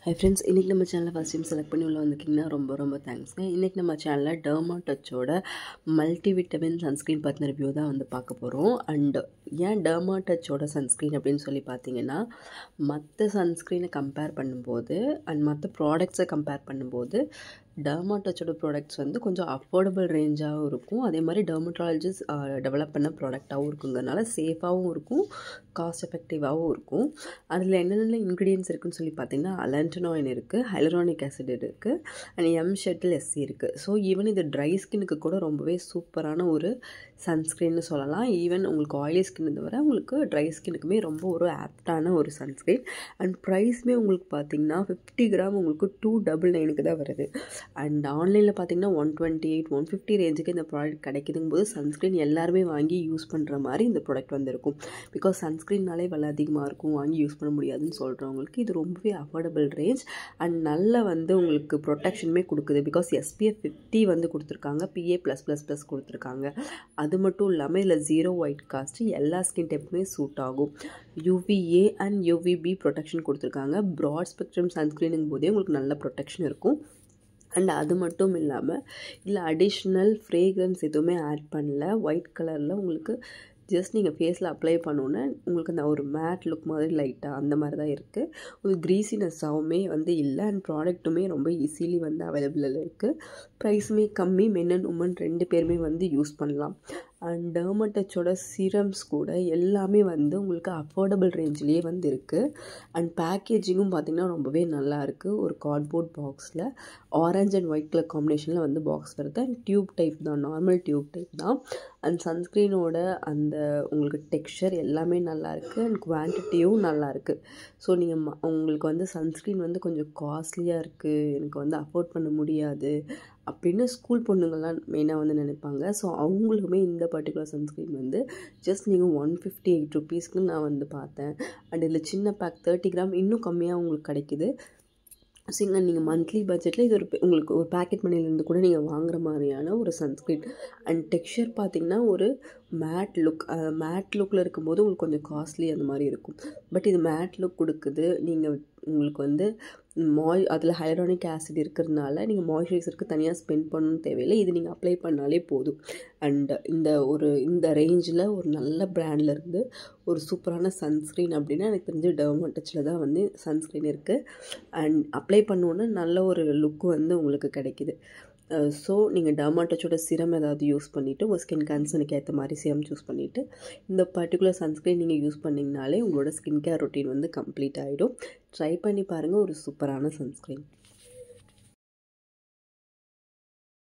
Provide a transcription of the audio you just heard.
Hi friends, இன்றைக்கி நம்ம சேனலில் ஃபஸ்ட் டைம் செலக்ட் பண்ணி உள்ள வந்திருக்கீங்கன்னா ரொம்ப தேங்க்ஸ்ங்க. இன்றைக்கி நம்ம சேனலில் டர்மாடச்சோட மல்டிவிட்டமின் சன்ஸ்க்ரீன் பற்றின ரிவ்யூ தான் வந்து பார்க்க போகிறோம். அண்ட் ஏன் டர்மாடச்சோட சன்ஸ்க்ரீன் அப்படின்னு சொல்லி பார்த்தீங்கன்னா, மற்ற சன்ஸ்க்ரீனை கம்பேர் பண்ணும்போது அண்ட் மற்ற ப்ராடக்ட்ஸை கம்பேர் பண்ணும்போது டர்மாடச்சோட ப்ராடக்ட்ஸ் வந்து கொஞ்சம் அஃபோர்டபுள் ரேஞ்சாகவும் இருக்கும். அதே மாதிரி டெர்மட்டாலஜிஸ்ட் டெவலப் பண்ண ப்ராடக்டாகவும் இருக்குங்கிறனால சேஃபாகவும் இருக்கும், காஸ்ட் எஃபெக்டிவாகவும் இருக்கும். அதில் என்னென்ன இன்க்ரீடியன்ஸ் இருக்குதுன்னு சொல்லி பார்த்தீங்கன்னா, அலன்டனாயின் இருக்குது, ஹைலரானிக் ஆசிட் இருக்குது, அண்ட் ஷட்டில் எஸ்சி இருக்குது. ஸோ ஈவன் இது ட்ரை ஸ்கின்னுக்கு கூட ரொம்பவே சூப்பரான ஒரு சன்ஸ்க்ரீன்னு சொல்லலாம். ஈவன் உங்களுக்கு ஆயிலி ஸ்கின் தவிர உங்களுக்கு ட்ரை ஸ்கின்னுக்குமே ரொம்ப ஒரு ஆப்டான ஒரு சன்ஸ்க்ரீன். அண்ட் ப்ரைஸுமே உங்களுக்கு பார்த்தீங்கன்னா 50 கிராம் உங்களுக்கு 299 தான் வருது. அண்ட் ஆன்லைனில் பார்த்தீங்கன்னா 128 150 ரேஞ்சுக்கு இந்த ப்ராடக்ட் கிடைக்குதுங்கும் போது சன்ஸ்க்ரீன் எல்லாருமே வாங்கி யூஸ் பண்ணுற மாதிரி இந்த ப்ராடக்ட் வந்திருக்கும். பிகாஸ் சன்ஸ்க்ரீன்னாலே விலை அதிகமாக இருக்கும், வாங்கி யூஸ் பண்ண முடியாதுன்னு சொல்கிறவங்களுக்கு இது ரொம்பவே அஃபோர்டபுள் ரேஞ்ச் அண்ட் நல்ல வந்து உங்களுக்கு ப்ரொடெக்ஷனுமே கொடுக்குது. பிகாஸ் SPF 50 வந்து கொடுத்துருக்காங்க, PA+++ கொடுத்துருக்காங்க. அது மட்டும் இல்லாமல் இதில் 0 ஒயிட் காஸ்ட், எல்லா ஸ்கின் டைப்புமே சூட் ஆகும். UVA அண்ட் UVB ப்ரொடெக்ஷன் கொடுத்துருக்காங்க. ப்ராட் ஸ்பெக்ட்ரம் சன்ஸ்க்ரீனுங்கும் போதே உங்களுக்கு நல்ல ப்ரொடெக்ஷன் இருக்கும். அண்ட் அது மட்டும் இல்லாமல் இல்லை அடிஷ்னல் ஃப்ரேக்ரன்ஸ் எதுவுமே ஆட் பண்ணல. ஒயிட் கலரில் உங்களுக்கு ஜஸ்ட் நீங்கள் ஃபேஸில் அப்ளை பண்ணோன்னே உங்களுக்கு அந்த ஒரு மேட் லுக் மாதிரி லைட்டாக அந்த மாதிரி தான் இருக்குது. ஒரு க்ரீஸினஸ்ஸாகவுமே வந்து இல்லை. அண்ட் ப்ராடக்ட்டுமே ரொம்ப ஈஸிலி வந்து அவைலபிளில் இருக்குது. ப்ரைஸுமே கம்மி, மென் அண்ட் உமன் 2 பேருமே வந்து யூஸ் பண்ணலாம். அண்ட் டர்மாடச்சோட சீரம்ஸ் கூட எல்லாமே வந்து உங்களுக்கு அஃபோர்டபுள் ரேஞ்சிலேயே வந்து இருக்குது. அண்ட் பேக்கேஜிங்கும் பார்த்திங்கன்னா ரொம்பவே நல்லா இருக்குது. ஒரு கார்ட்போர்ட் பாக்ஸில் ஆரஞ்ச் அண்ட் ஒயிட் கலர் காம்பினேஷனில் வந்து பாக்ஸ் வருது. அண்ட் டியூப் டைப் தான், நார்மல் டியூப் டைப் தான். அண்ட் சன்ஸ்க்ரீனோட அந்த உங்களுக்கு டெக்ஸ்சர் எல்லாமே நல்லாயிருக்கு அண்ட் குவான்டிட்டியும் நல்லாயிருக்கு. ஸோ நீங்கள் உங்களுக்கு வந்து சன்ஸ்க்ரீன் வந்து கொஞ்சம் காஸ்ட்லியாக இருக்குது, எனக்கு வந்து அஃபோர்ட் பண்ண முடியாது அப்படின்னு ஸ்கூல் பொண்ணுங்கள்லாம் மெயினாக வந்து நினைப்பாங்க. ஸோ அவங்களுக்குமே இந்த பர்டிகுலர் சன்ஸ்க்ரீன் வந்து ஜஸ்ட் நீங்கள் 158 ருபீஸ்க்கு நான் வந்து பார்த்தேன். அண்ட் இதில் சின்ன பேக் 30 கிராம் இன்னும் கம்மியாக உங்களுக்கு கிடைக்கிது. ஸோ நீங்கள் மந்த்லி பட்ஜெட்டில் இது உங்களுக்கு ஒரு பேக்கெட் மணிலேருந்து கூட நீங்கள் வாங்குற மாதிரியான ஒரு சன்ஸ்க்ரீன். அண்ட் டெக்ஸ்சர் பார்த்திங்கன்னா ஒரு மேட் லுக்கில் இருக்கும்போது உங்களுக்கு கொஞ்சம் காஸ்ட்லி அந்த மாதிரி இருக்கும். பட் இது மேட் லுக் கொடுக்குது. நீங்கள் உங்களுக்கு வந்து அதில் ஹைலரானிக் ஆசிட் இருக்கிறதுனால நீங்கள் மாய்ஸ்சரைசருக்கு தனியாக ஸ்பெண்ட் பண்ணணும்னு தேவையில்லை. இது நீங்கள் அப்ளை பண்ணாலே போதும். அண்ட் இந்த ரேஞ்சில் ஒரு நல்ல பிராண்ட்லேருந்து ஒரு சூப்பரான சன்ஸ்க்ரீன் அப்படின்னா எனக்கு தெரிஞ்சு டர்மாடச்சில் தான் வந்து சன்ஸ்க்ரீன் இருக்குது. அண்ட் அப்ளை பண்ணோன்னே நல்ல ஒரு லுக்கு வந்து உங்களுக்கு கிடைக்கிது. ஸோ நீங்கள் டர்மாடச்சோட சிரம் ஏதாவது யூஸ் பண்ணிவிட்டு உங்கள் ஸ்கின் கன்சர்னுக்கு ஏற்ற மாதிரி சிரம் சூஸ் பண்ணிவிட்டு இந்த பர்டிகுலர் சன்ஸ்க்ரீன் நீங்கள் யூஸ் பண்ணிங்கனாலே உங்களோட ஸ்கின் கேர் ரொட்டீன் வந்து கம்ப்ளீட் ஆகிடும். ட்ரை பண்ணி பாருங்கள், ஒரு சூப்பரான சன்ஸ்க்ரீன்.